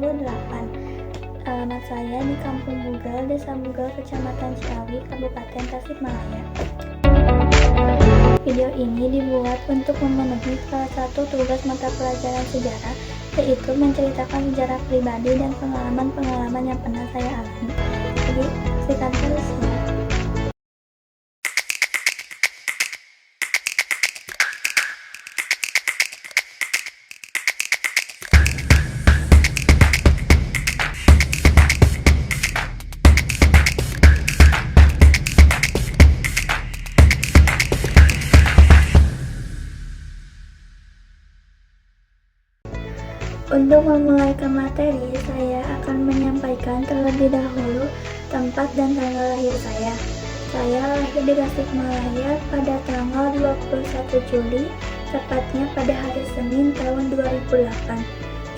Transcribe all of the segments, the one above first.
2008. Alamat saya di Kampung Bugal, Desa Bugal, Kecamatan Ciawi, Kabupaten Tasikmalaya. Video ini dibuat untuk memenuhi salah satu tugas mata pelajaran sejarah, yaitu menceritakan sejarah pribadi dan pengalaman-pengalaman yang pernah saya alami. Jadi, saksikan terus ya. Untuk memulai ke materi, saya akan menyampaikan terlebih dahulu tempat dan tanggal lahir saya. Saya lahir di Tasikmalaya pada tanggal 21 Juli, tepatnya pada hari Senin tahun 2008.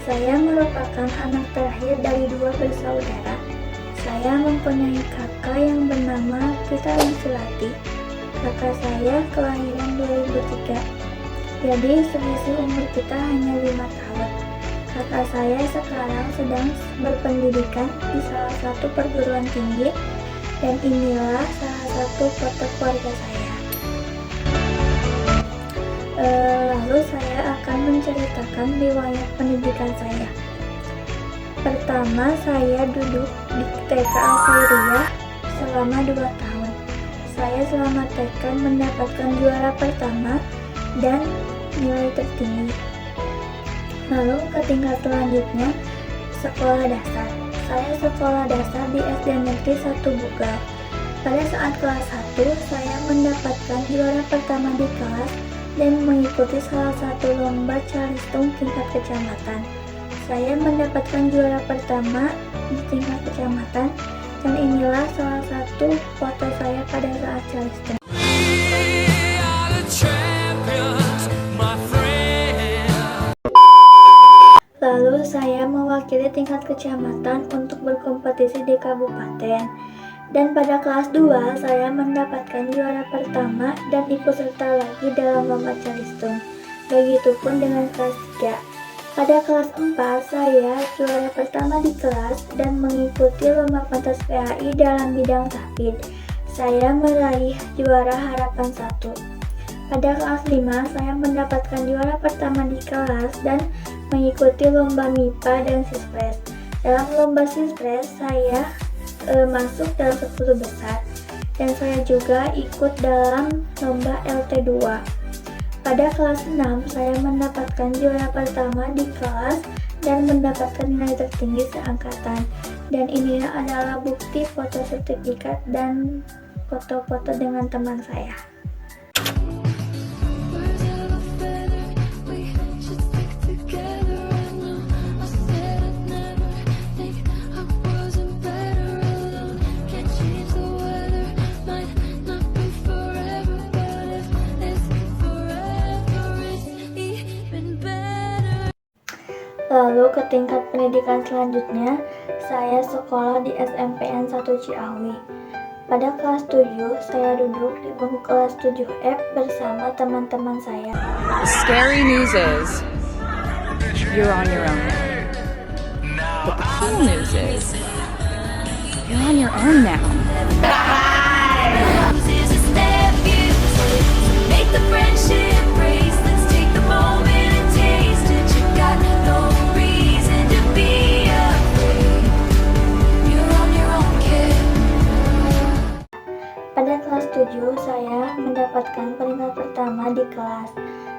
Saya merupakan anak terakhir dari 2 bersaudara. Saya mempunyai kakak yang bernama Gita Sulati. Kakak saya kelahiran 2003. Jadi selisih umur kita hanya 5 tahun. Kakak saya sekarang sedang berpendidikan di salah satu perguruan tinggi, dan inilah salah satu foto keluarga saya. Lalu saya akan menceritakan riwayat pendidikan saya. Pertama, saya duduk di TK Al-Khairiyah selama 2 tahun. Saya selama TK mendapatkan juara pertama dan nilai tertinggi. Lalu ke tingkat selanjutnya, sekolah dasar. Saya sekolah dasar di SD Negeri 1 Bugal. Pada saat kelas 1, saya mendapatkan juara pertama di kelas dan mengikuti salah satu lomba calistung tingkat kecamatan. Saya mendapatkan juara pertama di tingkat kecamatan, dan inilah salah satu foto saya pada saat calistung. Lalu saya mewakili tingkat kecamatan untuk berkompetisi di kabupaten. Dan pada kelas 2 saya mendapatkan juara pertama dan ikut serta lagi dalam lomba calistung. Begitupun dengan kelas 3. Pada kelas 4 saya juara pertama di kelas dan mengikuti lomba pentas PAI dalam bidang tahfidz. Saya meraih juara harapan 1. Pada kelas 5 saya mendapatkan juara pertama di kelas dan mengikuti lomba MIPA dan Sispres. Dalam lomba Sispres saya masuk dalam 10 besar, dan saya juga ikut dalam lomba LT2. Pada kelas 6 saya mendapatkan juara pertama di kelas dan mendapatkan nilai tertinggi seangkatan, dan ini adalah bukti foto sertifikat dan foto-foto dengan teman saya. Lalu ke tingkat pendidikan selanjutnya, saya sekolah di SMPN 1 Ciawi. Pada kelas 7, saya duduk di bangku kelas 7F bersama teman-teman saya. The scary news is, you're on your own. But the cool news is, you're on your own now. Pada kelas 7 saya mendapatkan peringkat pertama di kelas,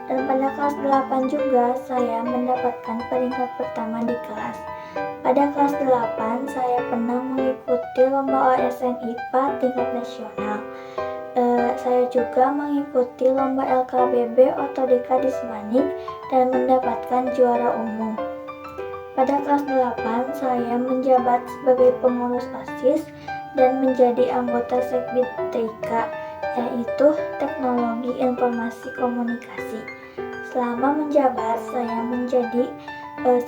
dan pada kelas 8 juga saya mendapatkan peringkat pertama di kelas. Pada kelas 8 saya pernah mengikuti lomba OSN IPA tingkat nasional. Saya juga mengikuti lomba LKBB Otodika Dismanik dan mendapatkan juara umum. Pada kelas 8 saya menjabat sebagai pengurus OSIS dan menjadi anggota Sekbid TIK, yaitu Teknologi Informasi Komunikasi. Selama menjabat, saya menjadi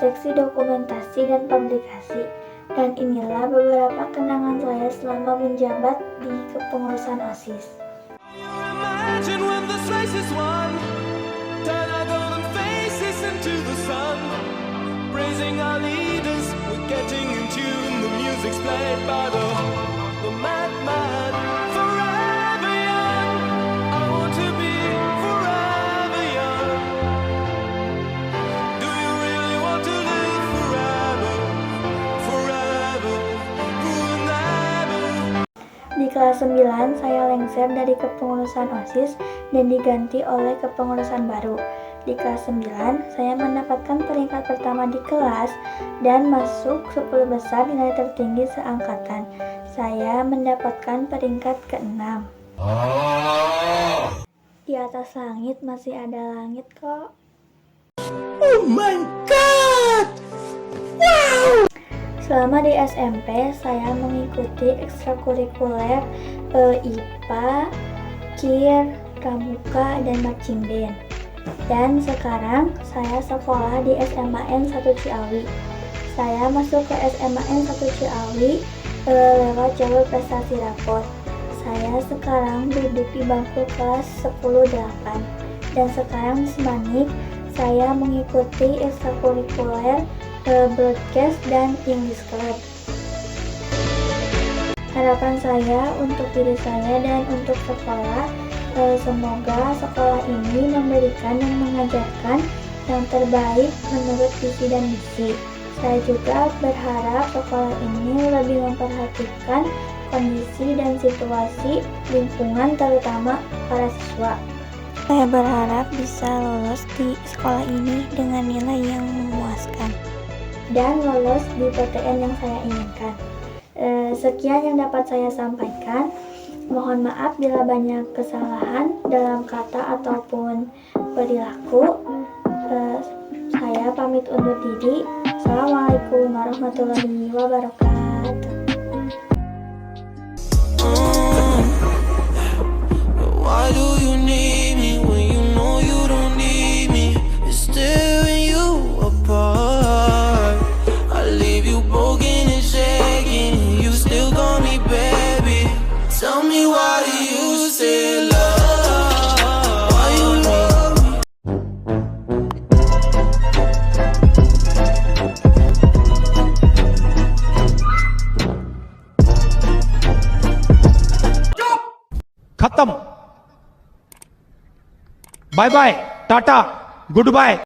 seksi dokumentasi dan publikasi, dan inilah beberapa kenangan saya selama menjabat di kepengurusan OSIS. Turn our golden faces into the sun, praising our leaders with displayed by the madman. Forever young, I want to be forever young. Do you really want to live forever? Forever, never. Di kelas 9, saya lengser dari kepengurusan OSIS dan diganti oleh kepengurusan baru. Di kelas 9, saya mendapatkan peringkat pertama di kelas dan masuk 10 besar nilai tertinggi seangkatan. Saya mendapatkan peringkat ke-6. Di atas langit masih ada langit kok. Oh my god! Wow! Selama di SMP, saya mengikuti ekstrakurikuler IPA, KIR, Pramuka, dan Marching Band. Dan sekarang saya sekolah di SMAN 1 Ciawi. Saya masuk ke SMAN 1 Ciawi lewat jalur prestasi rapor. Saya sekarang duduk di bangku kelas 10-8. Dan sekarang di Semanik, saya mengikuti ekstrakurikuler broadcast dan English Club. Harapan saya untuk diri saya dan untuk sekolah, semoga sekolah ini memberikan dan mengajarkan yang terbaik menurut visi dan misi. Saya juga berharap sekolah ini lebih memperhatikan kondisi dan situasi lingkungan, terutama para siswa. Saya berharap bisa lolos di sekolah ini dengan nilai yang memuaskan dan lolos di PTN yang saya inginkan. Sekian yang dapat saya sampaikan. Mohon maaf bila banyak kesalahan dalam kata ataupun perilaku. Saya pamit undur diri. Assalamualaikum warahmatullahi wabarakatuh. Why do you need me when you know you don't need me? It's tearing you apart. I leave you broken and shaking. You still call me baby. Tell me why do you say love? Why you love me? खत्म bye bye tata good bye